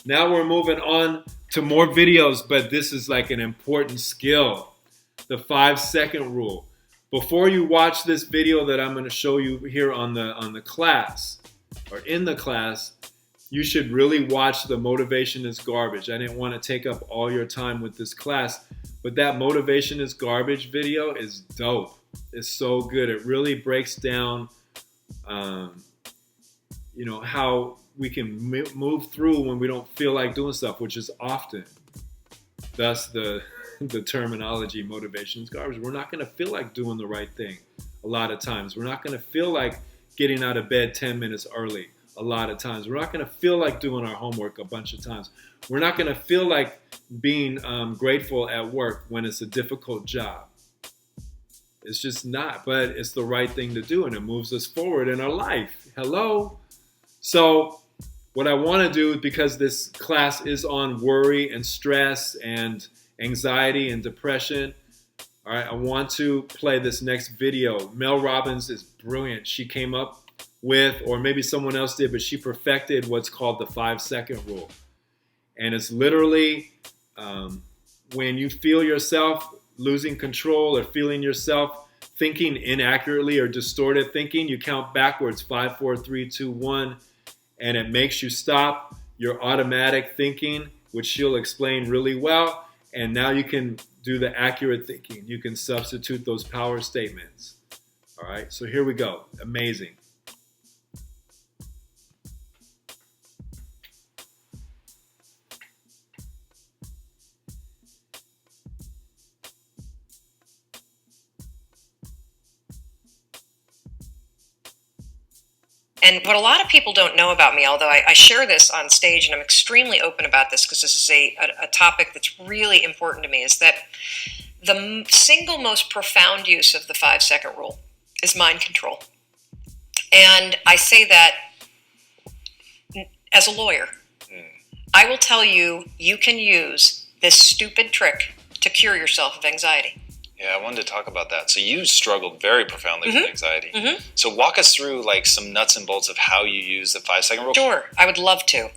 Now we're moving on to more videos, but this is like an important skill. The 5-second rule. Before you watch this video that I'm going to show you here on the class, or in the class, you should really watch the Motivation is Garbage. I didn't want to take up all your time with this class, but that Motivation is Garbage video is dope. It's so good. It really breaks down, how we can move through when we don't feel like doing stuff, which is often. Thus the terminology, motivation is garbage. We're not going to feel like doing the right thing a lot of times. We're not going to feel like getting out of bed 10 minutes early a lot of times. We're not going to feel like doing our homework a bunch of times. We're not going to feel like being grateful at work when it's a difficult job. It's just not, but it's the right thing to do, and it moves us forward in our life. Hello? So what I want to do, because this class is on worry and stress and anxiety and depression, all right, I want to play this next video. Mel Robbins is brilliant. She came up with, or maybe someone else did, but she perfected what's called the 5-second rule. And it's literally when you feel yourself losing control or feeling yourself thinking inaccurately or distorted thinking, you count backwards, 5, 4, 3, 2, 1, and it makes you stop your automatic thinking, which she'll explain really well. And now you can do the accurate thinking. You can substitute those power statements. All right, so here we go. Amazing. And what a lot of people don't know about me, although I share this on stage and I'm extremely open about this because this is a topic that's really important to me, is that the single most profound use of the 5-second rule is mind control. And I say that as a lawyer. I will tell you, you can use this stupid trick to cure yourself of anxiety. Yeah, I wanted to talk about that. So you struggled very profoundly with anxiety. So walk us through like some nuts and bolts of how you use the 5-second rule. Sure, I would love to.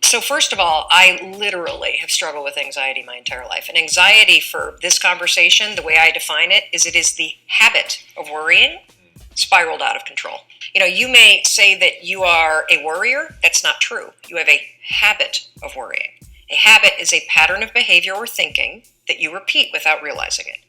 So first of all, I literally have struggled with anxiety my entire life. And anxiety, for this conversation, the way I define it is the habit of worrying spiraled out of control. You may say that you are a worrier. That's not true. You have a habit of worrying. A habit is a pattern of behavior or thinking that you repeat without realizing it.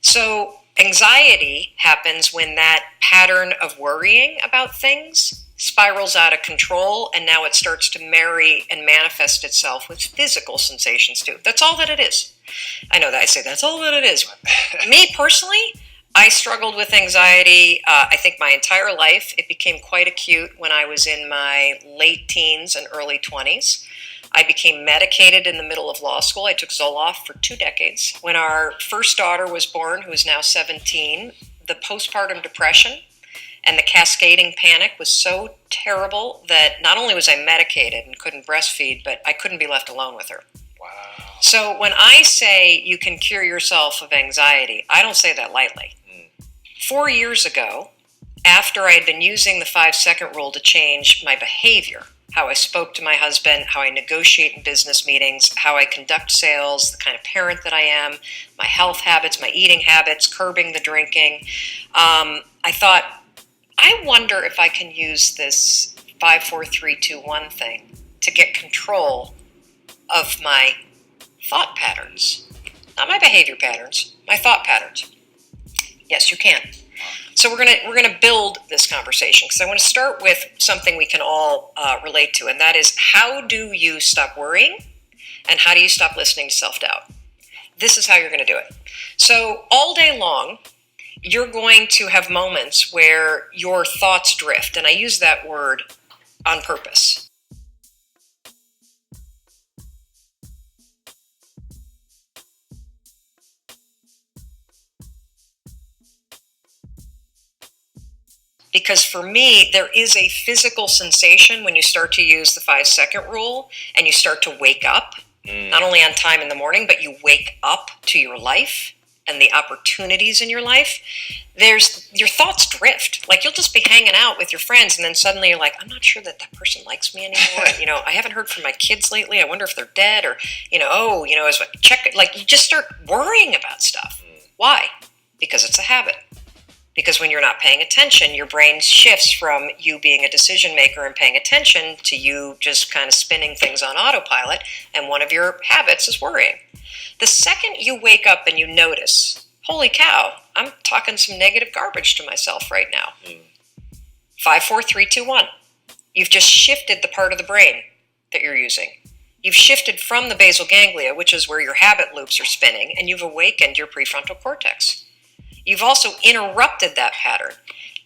So anxiety happens when that pattern of worrying about things spirals out of control, and now it starts to marry and manifest itself with physical sensations too. That's all that it is. I know that I say that's all that it is. Me personally, I struggled with anxiety, I think my entire life. It became quite acute when I was in my late teens and early 20s. I became medicated in the middle of law school. I took Zoloft for 2 decades. When our first daughter was born, who is now 17, the postpartum depression and the cascading panic was so terrible that not only was I medicated and couldn't breastfeed, but I couldn't be left alone with her. Wow. So when I say you can cure yourself of anxiety, I don't say that lightly. 4 years ago, after I had been using the 5-second rule to change my behavior, how I spoke to my husband, how I negotiate in business meetings, how I conduct sales, the kind of parent that I am, my health habits, my eating habits, curbing the drinking. I thought, I wonder if I can use this 5, 4, 3, 2, 1 thing to get control of my thought patterns. Not my behavior patterns, my thought patterns. Yes, you can. So we're gonna build this conversation because I want to start with something we can all relate to, and that is, how do you stop worrying, and how do you stop listening to self-doubt? This is how you're going to do it. So all day long, you're going to have moments where your thoughts drift, and I use that word on purpose. Because for me, there is a physical sensation when you start to use the 5-second rule and you start to wake up, not only on time in the morning, but you wake up to your life and the opportunities in your life, your thoughts drift. Like, you'll just be hanging out with your friends, and then suddenly you're like, I'm not sure that person likes me anymore. I haven't heard from my kids lately. I wonder if they're dead, or you just start worrying about stuff. Why? Because it's a habit. Because when you're not paying attention, your brain shifts from you being a decision maker and paying attention to you just kind of spinning things on autopilot, and one of your habits is worrying. The second you wake up and you notice, holy cow, I'm talking some negative garbage to myself right now. 5, 4, 3, 2, 1. You've just shifted the part of the brain that you're using. You've shifted from the basal ganglia, which is where your habit loops are spinning, and you've awakened your prefrontal cortex. You've also interrupted that pattern.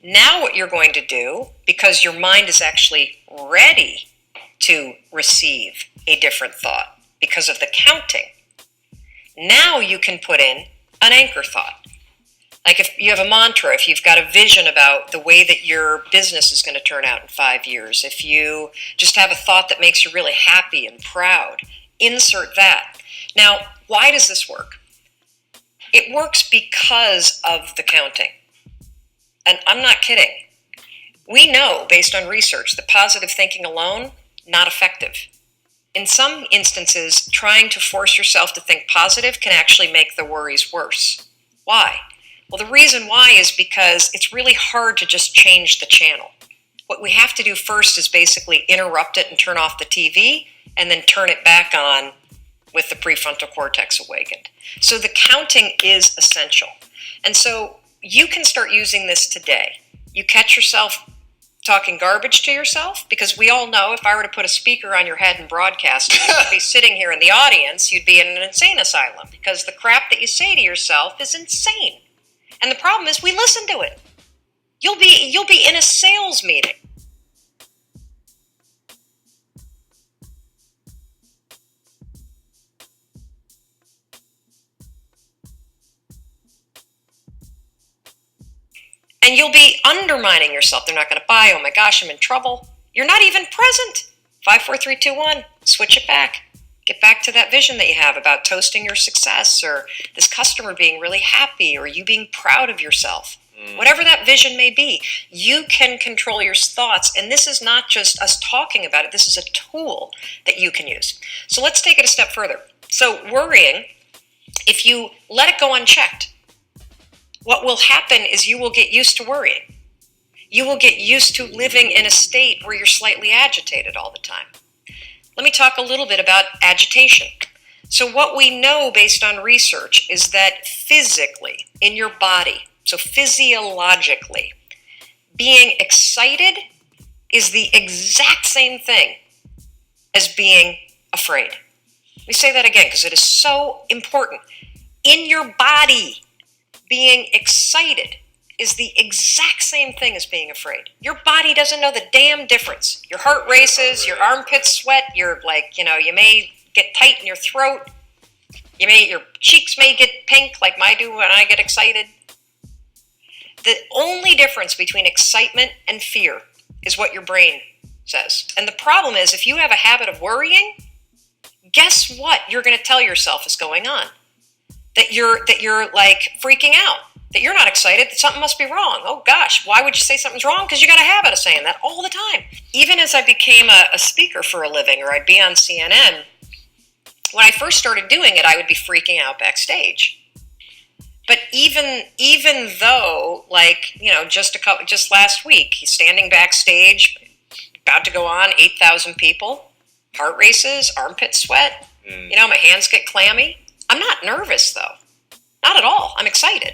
Now what you're going to do, because your mind is actually ready to receive a different thought because of the counting, now you can put in an anchor thought. Like, if you have a mantra, if you've got a vision about the way that your business is going to turn out in 5 years, if you just have a thought that makes you really happy and proud, insert that. Now, why does this work? It works because of the counting. And I'm not kidding. We know, based on research, that positive thinking alone, not effective. In some instances, trying to force yourself to think positive can actually make the worries worse. Why? Well, the reason why is because it's really hard to just change the channel. What we have to do first is basically interrupt it and turn off the TV, and then turn it back on with the prefrontal cortex awakened. So the counting is essential. And so you can start using this today. You catch yourself talking garbage to yourself, because we all know if I were to put a speaker on your head and broadcast, you would be sitting here in the audience, you'd be in an insane asylum, because the crap that you say to yourself is insane. And the problem is we listen to it. You'll be in a sales meeting. And you'll be undermining yourself. They're not going to buy. Oh my gosh, I'm in trouble. You're not even present. 5, 4, 3, 2, 1. Switch it back. Get back to that vision that you have about toasting your success, or this customer being really happy, or you being proud of yourself. Whatever that vision may be, you can control your thoughts. And this is not just us talking about it. This is a tool that you can use. So let's take it a step further. So worrying, if you let it go unchecked, what will happen is you will get used to worrying. You will get used to living in a state where you're slightly agitated all the time. Let me talk a little bit about agitation. So what we know based on research is that physically, in your body, so physiologically, being excited is the exact same thing as being afraid. Let me say that again, because it is so important. In your body, being excited is the exact same thing as being afraid. Your body doesn't know the damn difference. Your heart races, your armpits sweat, you may get tight in your throat. Your cheeks may get pink like mine do when I get excited. The only difference between excitement and fear is what your brain says. And the problem is, if you have a habit of worrying, guess what you're going to tell yourself is going on? That you're like freaking out, that you're not excited, that something must be wrong. Oh gosh, why would you say something's wrong? Because you got a habit of saying that all the time. Even as I became a speaker for a living, or I'd be on CNN, when I first started doing it, I would be freaking out backstage. But even though, just last week, he's standing backstage, about to go on, 8,000 people, heart races, armpit sweat, my hands get clammy. I'm not nervous, though. Not at all. I'm excited.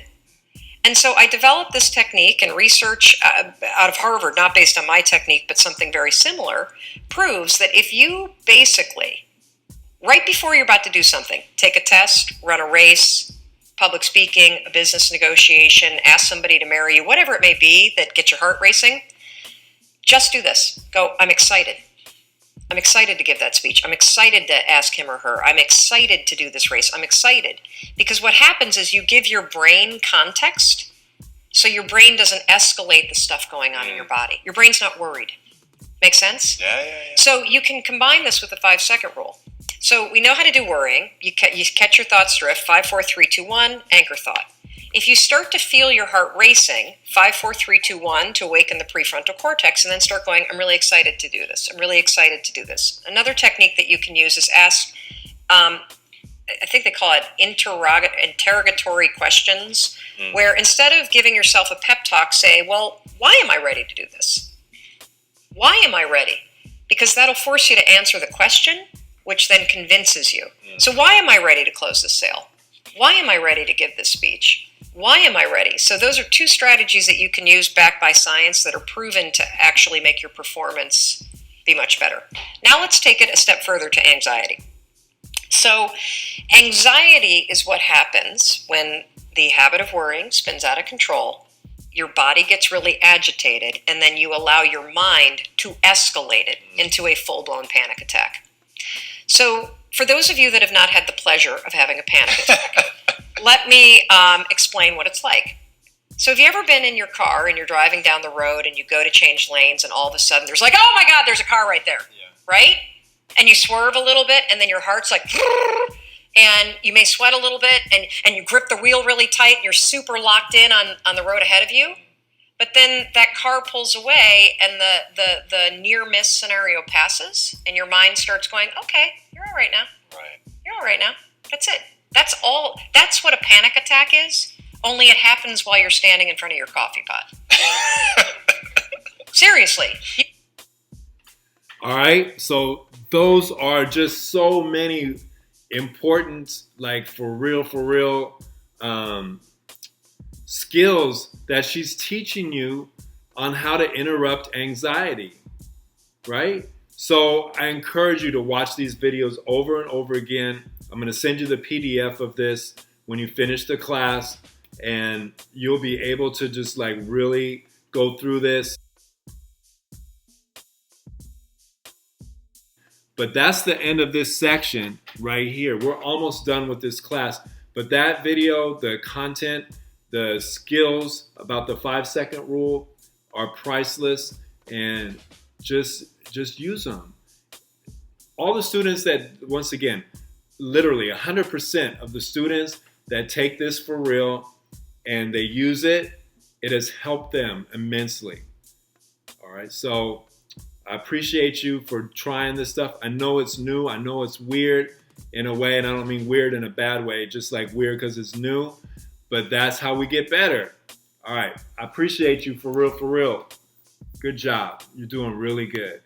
And so I developed this technique, and research out of Harvard, not based on my technique, but something very similar, proves that if you basically, right before you're about to do something, take a test, run a race, public speaking, a business negotiation, ask somebody to marry you, whatever it may be that gets your heart racing, just do this. Go, I'm excited. I'm excited to give that speech. I'm excited to ask him or her. I'm excited to do this race. I'm excited. Because what happens is you give your brain context, so your brain doesn't escalate the stuff going on in your body. Your brain's not worried. Make sense? Yeah. So you can combine this with the 5-second rule. So we know how to do worrying. You catch your thoughts drift. 5, 4, 3, 2, 1. Anchor thought. If you start to feel your heart racing, 5, 4, 3, 2, 1 to awaken the prefrontal cortex, and then start going, I'm really excited to do this. I'm really excited to do this. Another technique that you can use is ask, I think they call it interrogatory questions, where instead of giving yourself a pep talk, say, well, why am I ready to do this? Why am I ready? Because that'll force you to answer the question, which then convinces you. So why am I ready to close this sale? Why am I ready to give this speech? Why am I ready? So those are 2 strategies that you can use backed by science that are proven to actually make your performance be much better. Now let's take it a step further to anxiety. So anxiety is what happens when the habit of worrying spins out of control, your body gets really agitated, and then you allow your mind to escalate it into a full-blown panic attack. So for those of you that have not had the pleasure of having a panic attack, let me explain what it's like. So have you ever been in your car and you're driving down the road and you go to change lanes and all of a sudden there's like, oh my God, there's a car right there, right? And you swerve a little bit and then your heart's like, and you may sweat a little bit and you grip the wheel really tight and you're super locked in on the road ahead of you. But then that car pulls away and the near miss scenario passes and your mind starts going, okay, you're all right now. Right. You're all right now. That's it. That's all. That's what a panic attack is, only it happens while you're standing in front of your coffee pot. Seriously. All right. So those are just so many important, like for real, skills that she's teaching you on how to interrupt anxiety, right? So I encourage you to watch these videos over and over again. I'm going to send you the PDF of this when you finish the class, and you'll be able to just like really go through this. But that's the end of this section right here. We're almost done with this class. But that video, the content, the skills about the 5-second rule are priceless, and just use them. All the students that, once again, literally 100% of the students that take this for real and they use it, it has helped them immensely. All right, so I appreciate you for trying this stuff. I know it's new. I know it's weird in a way, and I don't mean weird in a bad way, just like weird because it's new. But that's how we get better. All right. I appreciate you for real. Good job. You're doing really good.